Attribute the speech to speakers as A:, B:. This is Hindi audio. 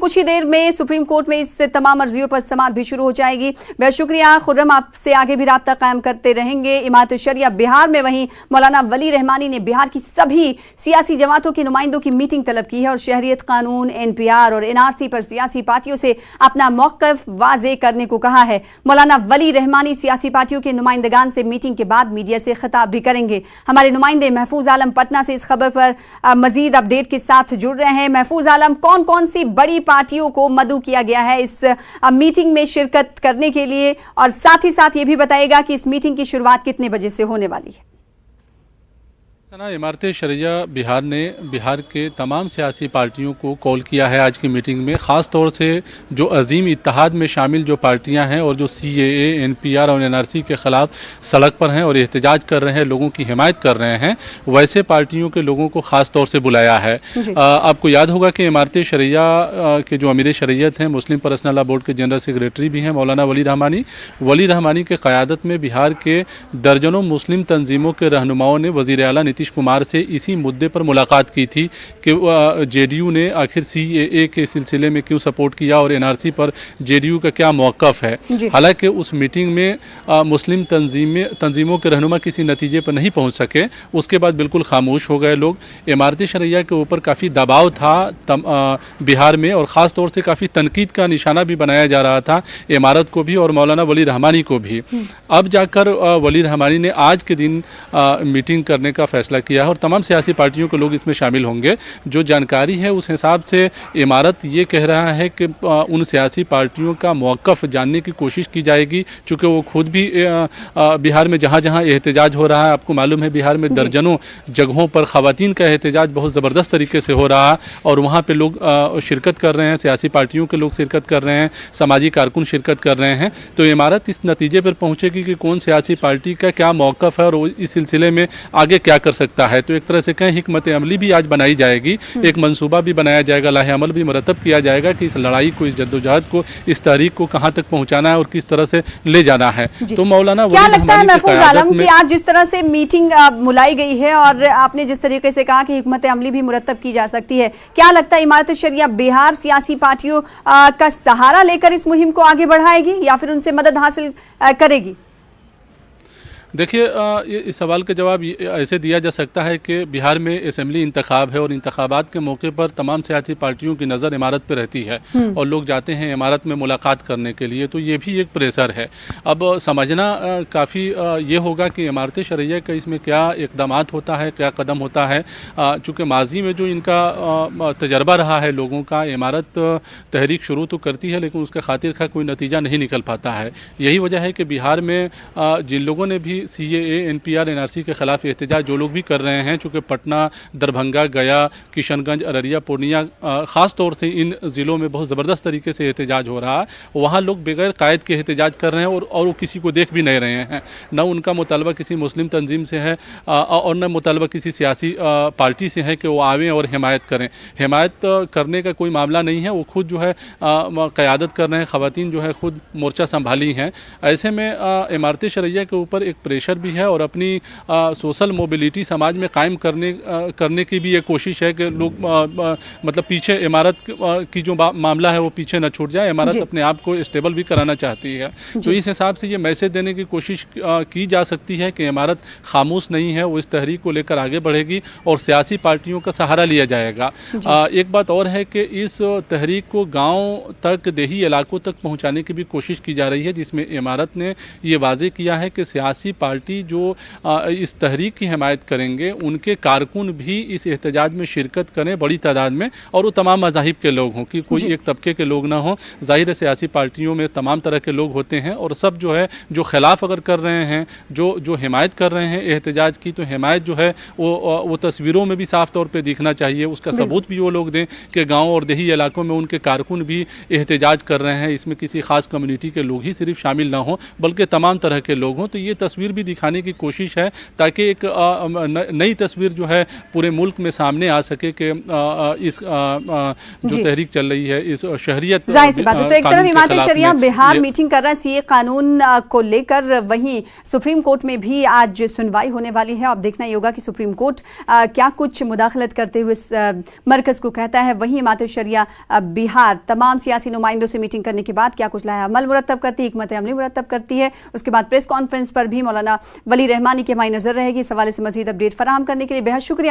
A: कुछ ही देर में सुप्रीम कोर्ट में इस तमाम अर्जियों पर समाअत भी शुरू हो जाएगी। बहुत शुक्रिया खुर्रम, आपसे आगे भी राब्ता कायम करते रहेंगे। इमारत शरिया बिहार में वहीं मौलाना वली रहमानी ने बिहार की सभी सियासी जमातों के नुमाइंदों की मीटिंग तलब की है और शहरियत कानून, NPR और NRC पर सियासी पार्टियों से अपना मौक़िफ़ वाज़े करने को कहा है। मौलाना वली रहमानी सियासी पार्टियों के नुमाइंदगान से मीटिंग के बाद मीडिया से खिताब भी करेंगे। हमारे नुमाइंदे महफूज आलम पटना से इस खबर पर मजीद अपडेट के साथ जुड़ रहे हैं। महफूज आलम, कौन कौन सी बड़ी पार्टियों को मदऊ किया गया है इस मीटिंग में शिरकत करने के लिए, और साथ ही साथ ये भी बताइएगा कि इस मीटिंग की शुरुआत कितने बजे से होने वाली है?
B: इमारत शरिया बिहार ने बिहार के तमाम सियासी पार्टियों को कॉल किया है आज की मीटिंग में। ख़ास तौर से जो अजीम इत्तेहाद में शामिल जो पार्टियां हैं और जो CAA, NPR और NRC के ख़िलाफ़ सड़क पर हैं और एहतजाज कर रहे हैं, लोगों की हिमायत कर रहे हैं, वैसे पार्टियों के लोगों को ख़ास तौर से बुलाया है। आपको याद होगा कि इमारत शरिया के जो अमीर शरीयत हैं, मुस्लिम पर्सनल लॉ बोर्ड के जनरल सेक्रेटरी भी हैं मौलाना वली रहमानी। वली रहमानी के क़यादत में बिहार के दर्जनों मुस्लिम तंजीमों के रहनुमाओं ने वज़ीर आला नीतीश कुमार से इसी मुद्दे पर मुलाकात की थी कि JDU ने आखिर CAA के सिलसिले में क्यों सपोर्ट किया और NRC पर JDU का क्या मौक़िफ़ है। हालांकि उस मीटिंग में मुस्लिम तंजीमों के रहनुमा किसी नतीजे पर नहीं पहुंच सके। उसके बाद बिल्कुल खामोश हो गए लोग। इमारत शरिया के ऊपर काफ़ी दबाव था बिहार में, और ख़ास तौर से काफ़ी तनकीद का निशाना भी बनाया जा रहा था इमारत को भी और मौलाना वली रहमानी को भी। अब जाकर वली रहमानी ने आज के दिन मीटिंग करने का फैसला किया है और तमाम सियासी पार्टियों के लोग इसमें शामिल होंगे। जो जानकारी है उस हिसाब से इमारत ये कह रहा है कि उन सियासी पार्टियों का मौक़िफ़ जानने की कोशिश की जाएगी, चूँकि वो खुद भी बिहार में जहाँ जहाँ एहतजाज हो रहा है, आपको मालूम है बिहार में दर्जनों जगहों पर ख़वातीन का एहतजाज बहुत ज़बरदस्त तरीके से हो रहा है और वहाँ पर लोग शिरकत कर रहे हैं, सियासी पार्टियों के लोग शिरकत कर रहे हैं, समाजी कारकुन शिरकत कर रहे हैं। तो इमारत इस नतीजे पर पहुँचेगी कि कौन सियासी पार्टी का क्या मौक़िफ़ है और इस सिलसिले में आगे क्या कर सकता है। तो एक तरह से कहें हिकमत अमली भी आज बनाई जाएगी, एक मंसूबा भी बनाया जाएगा, लाहे अमल भी मरतब किया जाएगा कि इस लड़ाई को, इस जद्दोजहद को, इस तहरीक को कहाँ तक पहुँचाना है और किस तरह से ले जाना है। तो मौलाना
A: क्या लगता है महफूज आलम कि आज जिस तरह से मीटिंग बुलाई गई है और आपने जिस तरीके से कहा कि हिकमत अमली भी मुरतब की जा सकती है, क्या लगता है इमारत शरिया बिहार सियासी पार्टियों का सहारा लेकर इस मुहिम को आगे बढ़ाएगी या फिर उनसे मदद हासिल करेगी?
B: देखिए, इस सवाल का जवाब ऐसे दिया जा सकता है कि बिहार में असेंबली इंतखाब है और इंतखाबात के मौके पर तमाम सियासी पार्टियों की नज़र इमारत पर रहती है और लोग जाते हैं इमारत में मुलाकात करने के लिए। तो ये भी एक प्रेशर है। अब समझना काफ़ी ये होगा कि इमारत शरिया का इसमें क्या इक़दामात होता है, क्या कदम होता है। चूँकि माजी में जो इनका तजर्बा रहा है लोगों का, इमारत तहरीक शुरू तो करती है लेकिन उसका खातिर खा कोई नतीजा नहीं निकल पाता है। यही वजह है कि बिहार में जिन लोगों ने भी CAA, NPR, NRC के ख़िलाफ़ एहतजाज जो लोग भी कर रहे हैं, चूँकि पटना, दरभंगा, गया, किशनगंज, अररिया, पूर्णिया, ख़ास तौर से इन ज़िलों में बहुत ज़बरदस्त तरीके से एहतजाज हो रहा है। वहाँ लोग बगैर कायद के एहतजाज कर रहे हैं और वो किसी को देख भी नहीं रहे हैं। न उनका मुतालबा किसी मुस्लिम तंजीम से है और न मुतालबा किसी सियासी पार्टी से है कि वो आवें और हिमायत करें। हिमायत करने का कोई मामला नहीं है, वो खुद जो है क़यादत कर रहे हैं, ख़वातीन जो है खुद मोर्चा संभाली हैं। ऐसे में इमारत शरिया के ऊपर एक प्रेशर भी है और अपनी सोशल मोबिलिटी समाज में कायम करने की भी ये कोशिश है कि लोग मतलब पीछे इमारत की जो मामला है वो पीछे न छूट जाए। इमारत अपने आप को स्टेबल भी कराना चाहती है। तो इस हिसाब से ये मैसेज देने की कोशिश की जा सकती है कि इमारत खामोश नहीं है, वो इस तहरीक को लेकर आगे बढ़ेगी और सियासी पार्टियों का सहारा लिया जाएगा। एक बात और है कि इस तहरीक को गाँव तक, देही इलाकों तक पहुँचाने की भी कोशिश की जा रही है, जिसमें इमारत ने ये वाज़े किया है कि सियासी पार्टी जो इस तहरीक की हिमायत करेंगे उनके कारकुन भी इस एहतजाज में शिरकत करें बड़ी तादाद में, और वो तमाम मज़ाहिब के लोग हों कि कोई एक तबके के लोग ना हों। ज़ाहिर है सियासी पार्टियों में तमाम तरह के लोग होते हैं और सब जो है जो खिलाफ अगर कर रहे हैं, जो हिमायत कर रहे हैं एहतजाज की, तो हिमायत जो है वो तस्वीरों में भी साफ़ तौर पर दिखना चाहिए। उसका सबूत भी वो लोग दें कि गाँव और देही इलाकों में उनके कारकुन भी एहतजाज कर रहे हैं। इसमें किसी ख़ास कम्युनिटी के लोग ही सिर्फ शामिल ना हों बल्कि तमाम तरह के लोग हों। तो ये तस्वीर तस्वीर भी दिखाने की कोशिश है, ताकि एक नई तस्वीर जो है पूरे मुल्क में सामने आ सके कि इस जो तहरीक चल रही है इस शहरियत
A: जाहिर सी बात है। तो एक तरफ हिमायत शरिया बिहार मीटिंग कर रहा है सीए कानून को लेकर, वहीं सुप्रीम कोर्ट में भी आज सुनवाई होने वाली है। अब देखना ये होगा कि सुप्रीम कोर्ट क्या कुछ मुदाखलत करते हुए मरकज को कहता है। वहीं हिमायत शरिया बिहार तमाम सियासी नुमाइंदों से मीटिंग करने के बाद क्या कुछ लाया अमल मुरतब करती है, हिकमत अमली मुरतब करती है। उसके बाद प्रेस कॉन्फ्रेंस पर भी मौलाना वली रहमानी की हमारी नजर रहेगी। इस हवाले से मजीद अपडेट फराहम करने के लिए बेहद शुक्रिया।